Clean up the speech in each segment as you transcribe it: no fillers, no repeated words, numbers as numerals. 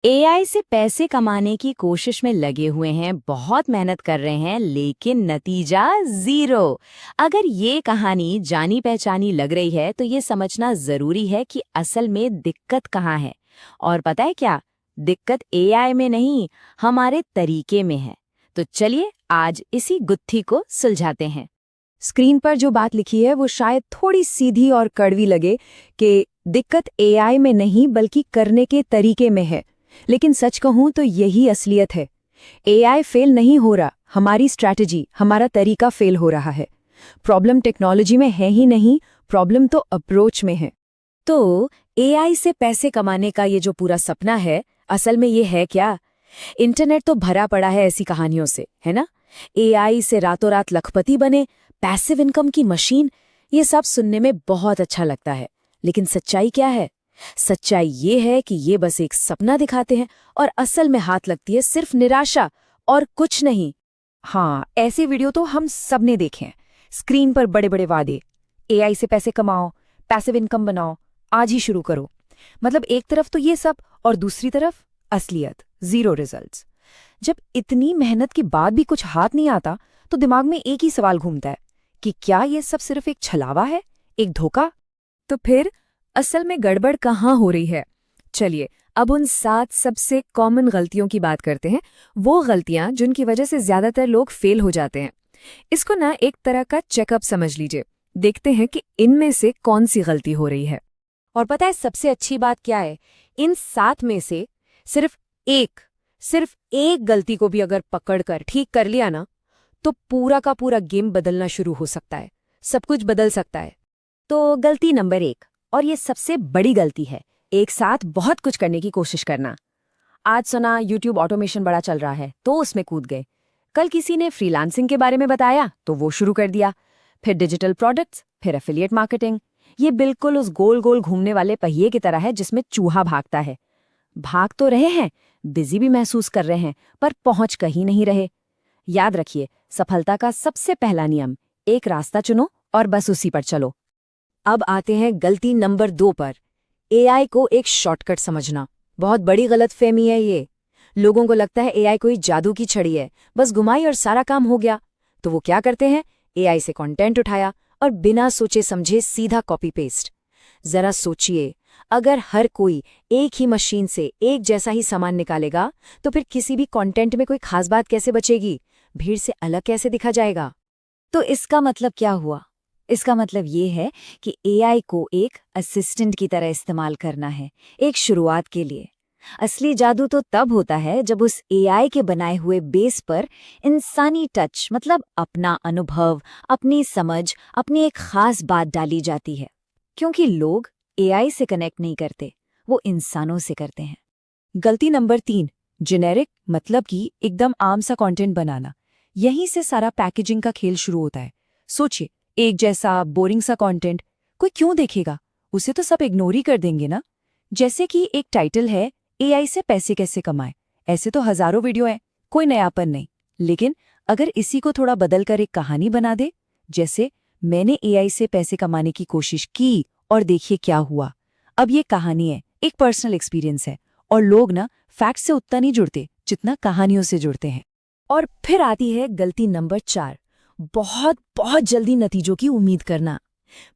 AI से पैसे कमाने की कोशिश में लगे हुए हैं, बहुत मेहनत कर रहे हैं, लेकिन नतीजा जीरो। अगर ये कहानी जानी पहचानी लग रही है तो ये समझना जरूरी है कि असल में दिक्कत कहाँ है। और पता है क्या? दिक्कत एआई में नहीं, हमारे तरीके में है। तो चलिए आज इसी गुत्थी को सुलझाते हैं। स्क्रीन पर जो बात लिखी है वो शायद थोड़ी सीधी और कड़वी लगे कि दिक्कत एआई में नहीं बल्कि करने के तरीके में है। लेकिन सच कहूं तो यही असलियत है। एआई फेल नहीं हो रहा, हमारी स्ट्रैटेजी, हमारा तरीका फेल हो रहा है। प्रॉब्लम टेक्नोलॉजी में है ही नहीं, प्रॉब्लम तो अप्रोच में है। तो एआई से पैसे कमाने का ये जो पूरा सपना है, असल में ये है क्या? इंटरनेट तो भरा पड़ा है ऐसी कहानियों से, है ना? एआई से रातों रात लखपति बने, पैसिव इनकम की मशीन। ये सब सुनने में बहुत अच्छा लगता है, लेकिन सच्चाई क्या है? सच्चाई ये है कि ये बस एक सपना दिखाते हैं और असल में हाथ लगती है सिर्फ निराशा और कुछ नहीं। हाँ, ऐसे वीडियो तो हम सब ने देखे हैं। स्क्रीन पर बड़े बड़े वादे, एआई से पैसे कमाओ, पैसिव इनकम बनाओ, आज ही शुरू करो। मतलब एक तरफ तो ये सब और दूसरी तरफ असलियत, जीरो रिजल्ट्स। जब इतनी मेहनत के बाद भी कुछ हाथ नहीं आता तो दिमाग में एक ही सवाल घूमता है कि क्या ये सब सिर्फ एक छलावा है, एक धोखा? तो फिर असल में गड़बड़ कहाँ हो रही है? चलिए अब उन 7 सबसे कॉमन गलतियों की बात करते हैं, वो गलतियां जिनकी वजह से ज्यादातर लोग फेल हो जाते हैं। इसको ना एक तरह का चेकअप समझ लीजिए। देखते हैं कि इनमें से कौन सी गलती हो रही है। और पता है सबसे अच्छी बात क्या है? इन 7 में से सिर्फ एक गलती को भी अगर पकड़कर ठीक कर लिया ना, तो पूरा का पूरा गेम बदलना शुरू हो सकता है, सब कुछ बदल सकता है। तो गलती नंबर 1, और ये सबसे बड़ी गलती है, एक साथ बहुत कुछ करने की कोशिश करना। आज सुना यूट्यूब ऑटोमेशन बड़ा चल रहा है तो उसमें कूद गए। कल किसी ने फ्रीलांसिंग के बारे में बताया तो वो शुरू कर दिया। फिर डिजिटल प्रोडक्ट्स, फिर एफिलिएट मार्केटिंग। ये बिल्कुल उस गोल गोल घूमने वाले पहिए की तरह है जिसमें चूहा भागता है। भाग तो रहे हैं, बिजी भी महसूस कर रहे हैं, पर पहुंच कहीं नहीं रहे। याद रखिए, सफलता का सबसे पहला नियम, एक रास्ता चुनो और बस उसी पर चलो। अब आते हैं गलती नंबर 2 पर, एआई को एक शॉर्टकट समझना। बहुत बड़ी गलतफहमी है ये। लोगों को लगता है एआई कोई जादू की छड़ी है, बस घुमाई और सारा काम हो गया। तो वो क्या करते हैं? एआई से कंटेंट उठाया और बिना सोचे समझे सीधा कॉपी पेस्ट। जरा सोचिए, अगर हर कोई एक ही मशीन से एक जैसा ही सामान निकालेगा तो फिर किसी भी कंटेंट में कोई खास बात कैसे बचेगी? भीड़ से अलग कैसे दिखा जाएगा? तो इसका मतलब क्या हुआ? इसका मतलब ये है कि एआई को एक असिस्टेंट की तरह इस्तेमाल करना है, एक शुरुआत के लिए। असली जादू तो तब होता है जब उस एआई के बनाए हुए बेस पर इंसानी टच, मतलब अपना अनुभव, अपनी समझ, अपनी एक खास बात डाली जाती है। क्योंकि लोग एआई से कनेक्ट नहीं करते, वो इंसानों से करते हैं। गलती नंबर 3, जेनेरिक, मतलब कि एकदम आम सा कंटेंट बनाना। यहीं से सारा पैकेजिंग का खेल शुरू होता है। सोचिए, एक जैसा बोरिंग सा कंटेंट कोई क्यों देखेगा? उसे तो सब इग्नोर ही कर देंगे ना। जैसे कि एक टाइटल है, एआई से पैसे कैसे कमाएं। ऐसे तो हजारों वीडियो हैं, कोई नयापन नहीं। लेकिन अगर इसी को थोड़ा बदलकर एक कहानी बना दे, जैसे मैंने एआई से पैसे कमाने की कोशिश की और देखिए क्या हुआ। अब ये कहानी है, एक पर्सनल एक्सपीरियंस है, और लोग ना फैक्ट से उतना नहीं जुड़ते जितना कहानियों से जुड़ते हैं। और फिर आती है गलती नंबर 4, बहुत बहुत जल्दी नतीजों की उम्मीद करना।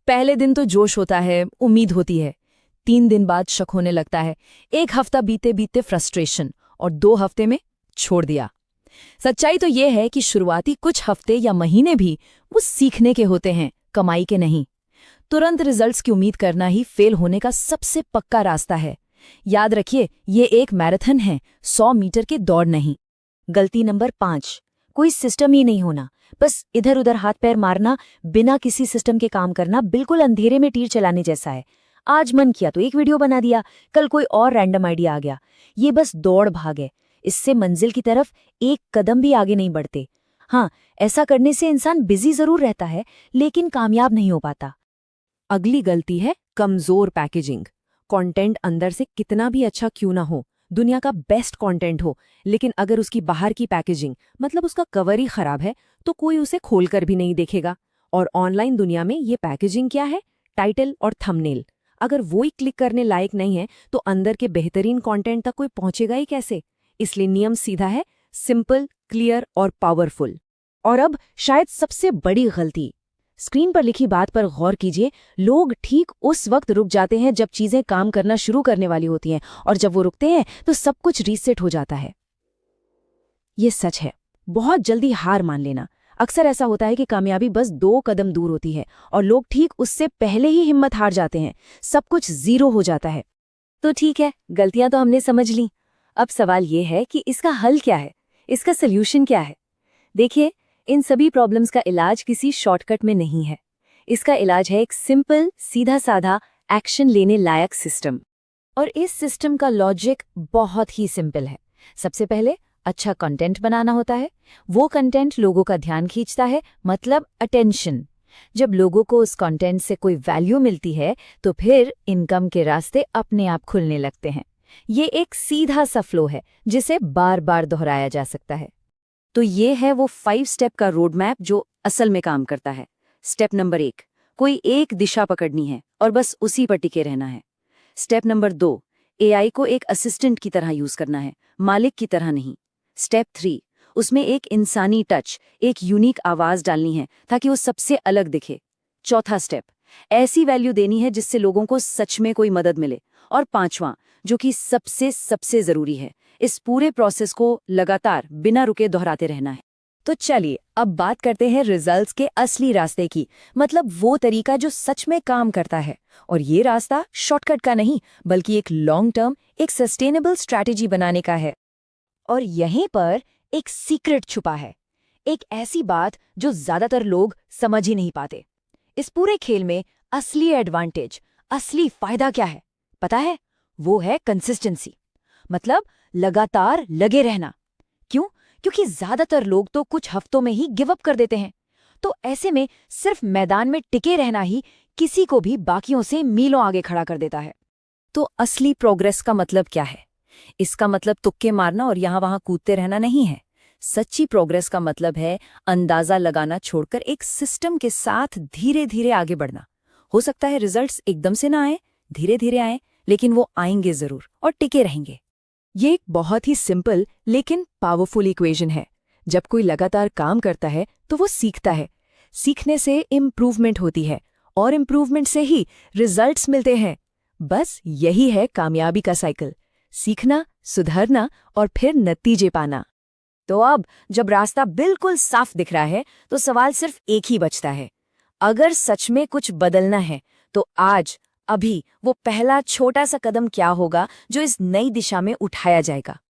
पहले दिन तो जोश होता है, उम्मीद होती है। 3 दिन बाद शक होने लगता है, 1 हफ्ता बीते बीते फ्रस्ट्रेशन, और 2 हफ्ते में छोड़ दिया। सच्चाई तो ये है कि शुरुआती कुछ हफ्ते या महीने भी वो सीखने के होते हैं, कमाई के नहीं। तुरंत रिजल्ट्स की उम्मीद करना ही फेल होने का सबसे पक्का रास्ता है। याद रखिए, ये एक मैराथन है, 100 मीटर की दौड़ नहीं। गलती नंबर 5, कोई सिस्टम ही नहीं होना, बस इधर उधर हाथ पैर मारना, बिना किसी सिस्टम के काम करना, बिल्कुल अंधेरे में तीर चलाने जैसा है। आज मन किया तो एक वीडियो बना दिया, कल कोई और रैंडम आइडिया आ गया। ये बस दौड़ भाग है, इससे मंजिल की तरफ एक कदम भी आगे नहीं बढ़ते। हाँ, ऐसा करने से इंसान बिजी जरूर रहता है, लेकिन कामयाब नहीं हो पाता। अगली गलती है कमजोर पैकेजिंग। कंटेंट अंदर से कितना भी अच्छा क्यों ना हो, दुनिया का बेस्ट कंटेंट हो, लेकिन अगर उसकी बाहर की पैकेजिंग, मतलब उसका कवर ही खराब है, तो कोई उसे खोलकर भी नहीं देखेगा। और ऑनलाइन दुनिया में ये पैकेजिंग क्या है? टाइटल और थंबनेल। अगर वो ही क्लिक करने लायक नहीं है तो अंदर के बेहतरीन कंटेंट तक कोई पहुंचेगा ही कैसे? इसलिए नियम सीधा है, सिंपल, क्लियर और पावरफुल। और अब शायद सबसे बड़ी गलती, स्क्रीन पर लिखी बात पर गौर कीजिए। लोग ठीक उस वक्त रुक जाते हैं जब चीजें काम करना शुरू करने वाली होती हैं, और जब वो रुकते हैं तो सब कुछ रीसेट हो जाता है। ये सच है, बहुत जल्दी हार मान लेना। अक्सर ऐसा होता है कि कामयाबी बस 2 कदम दूर होती है और लोग ठीक उससे पहले ही हिम्मत हार जाते हैं, सब कुछ जीरो हो जाता है। तो ठीक है, गलतियां तो हमने समझ ली। अब सवाल ये है कि इसका हल क्या है, इसका सल्यूशन क्या है? देखिए, इन सभी प्रॉब्लम्स का इलाज किसी शॉर्टकट में नहीं है। इसका इलाज है एक सिंपल, सीधा साधा, एक्शन लेने लायक सिस्टम। और इस सिस्टम का लॉजिक बहुत ही सिंपल है। सबसे पहले अच्छा कंटेंट बनाना होता है। वो कंटेंट लोगों का ध्यान खींचता है, मतलब अटेंशन। जब लोगों को उस कंटेंट से कोई वैल्यू मिलती है तो फिर इनकम के रास्ते अपने आप खुलने लगते हैं। ये एक सीधा सा फ्लो है जिसे बार बार दोहराया जा सकता है। तो ये है वो 5 स्टेप का रोड मैप जो असल में काम करता है। स्टेप नंबर 1, कोई एक दिशा पकड़नी है और बस उसी पर टिके रहना है। स्टेप नंबर 2, एआई को एक असिस्टेंट की तरह यूज करना है, मालिक की तरह नहीं। स्टेप 3, उसमें एक इंसानी टच, एक यूनिक आवाज डालनी है ताकि वो सबसे अलग दिखे। चौथा स्टेप, ऐसी वैल्यू देनी है जिससे लोगों को सच में कोई मदद मिले। और पांचवां, जो कि सबसे सबसे जरूरी है, इस पूरे प्रोसेस को लगातार बिना रुके दोहराते रहना है। तो चलिए अब बात करते हैं रिजल्ट्स के असली रास्ते की, मतलब वो तरीका जो सच में काम करता है। और ये रास्ता शॉर्टकट का नहीं, बल्कि एक लॉन्ग टर्म, एक सस्टेनेबल स्ट्रैटेजी बनाने का है। और यहीं पर एक सीक्रेट छुपा है, एक ऐसी बात जो ज्यादातर लोग समझ ही नहीं पाते। इस पूरे खेल में असली एडवांटेज, असली फायदा क्या है पता है? वो है कंसिस्टेंसी, मतलब लगातार लगे रहना। क्यों? क्योंकि ज्यादातर लोग तो कुछ हफ्तों में ही गिव अप कर देते हैं। तो ऐसे में सिर्फ मैदान में टिके रहना ही किसी को भी बाकियों से मीलों आगे खड़ा कर देता है। तो असली प्रोग्रेस का मतलब क्या है? इसका मतलब तुक्के मारना और यहां वहां कूदते रहना नहीं है। सच्ची प्रोग्रेस का मतलब है अंदाजा लगाना छोड़कर एक सिस्टम के साथ धीरे धीरे आगे बढ़ना। हो सकता है रिजल्ट्स एकदम से ना आए, धीरे धीरे आए, लेकिन वो आएंगे जरूर और टिके रहेंगे। ये एक बहुत ही सिंपल लेकिन पावरफुल इक्वेशन है। जब कोई लगातार काम करता है तो वो सीखता है, सीखने से इम्प्रूवमेंट होती है और इम्प्रूवमेंट से ही रिजल्ट्स मिलते हैं। बस यही है कामयाबी का साइकिल, सीखना, सुधरना और फिर नतीजे पाना। तो अब जब रास्ता बिल्कुल साफ दिख रहा है तो सवाल सिर्फ एक ही बचता है। अगर सच में कुछ बदलना है तो आज, अभी वो पहला छोटा सा कदम क्या होगा जो इस नई दिशा में उठाया जाएगा?